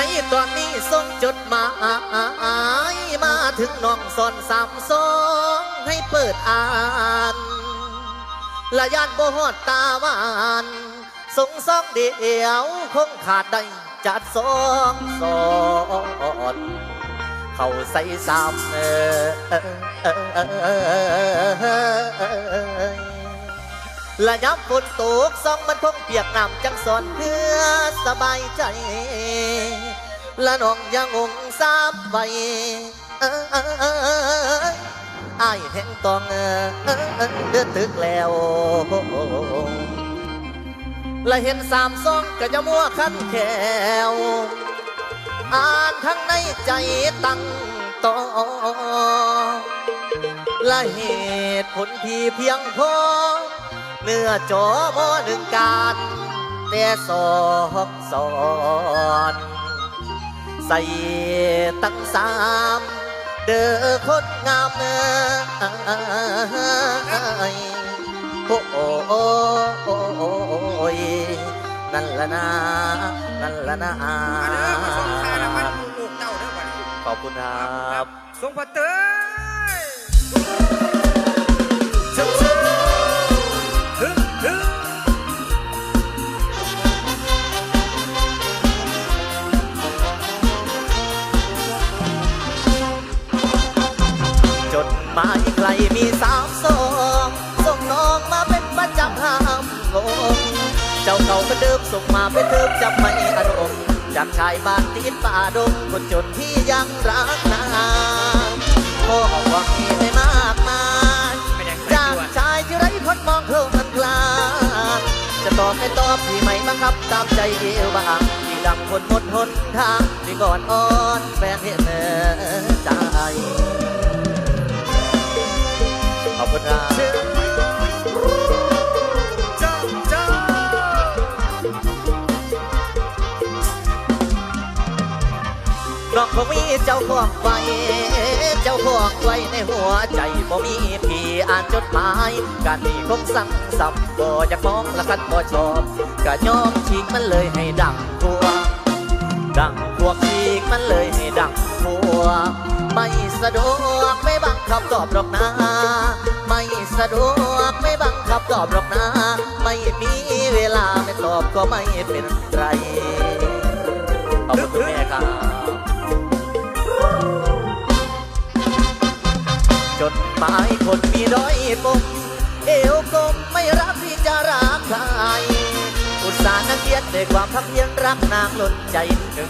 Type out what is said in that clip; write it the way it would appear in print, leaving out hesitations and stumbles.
ในตอนนี้ส่งจดหมายมาถึงน้องสอนสามสองให้เปิดอ่านละยานบ่ฮอดตาหวานส่งซองเดียวคงขาดได้จัดสองสอนเข้าใส่สามละยับฝนตกซองมันคงเปียกน้ำจังสอนเพื่อสบายใจละน้องยังงสามใบอายแห่งตองเดือดตึกแล้วละเห็นสามซองก็จะมัวขั้นแขวอ่านทั้งในใจตั้งต่อละเหตุผลที่เพียงพอเนื้อจอมอหนึ่งการแต่สองสอนใส่ตั้งสามเด้อคนงามโอ้โอ้ยนั่นละนะนั่นละนะขอบคุณครับทรงพระเตยจดหมายใครมีสามซองส่งน้องมาเป็นประจำห้ามงงเจ้าเก่าก็เดิมส่งมาเป็นเดิมจำไม่อารมณ์จากชายบ้านตีนป่าดงคนจนที่ยังรักนางพ่อหวังมีไม่มากมายจากชายที่ไร้คนมองเพลินพลานจะตอบไม่ตอบที่ไม่บังคับตามใจเดียวบ้างที่ดังคนหมดหนทางที่ก่อนอ่อนแฟนเห็นใจขอบคุณครับน้องคงมีเจ้าของไว้เจ้าของไว้ในหัวใจบ่มีพี่อ่านจดหมายการนี้คงสั่งสับบ่อยากมองละกันบ่ชอบก็ยอมฉีกมันเลยให้ดังทั่วดังพวกฉีกมันเลยให้ดังทั่วไม่สะดวกไม่บังคับตอบหรอกนะไม่สะดวกไม่บังคับตอบหรอกนะไม่มีเวลาไม่ตอบก็ไม่เป็นไรขอบคุณแม่ครับจดหมายคนมีด้อยปมเอวกลมไม่รับที่จะรักใครอุตส่าห์นักเรียนด้วยความพักเพียรรักนางล้นใจ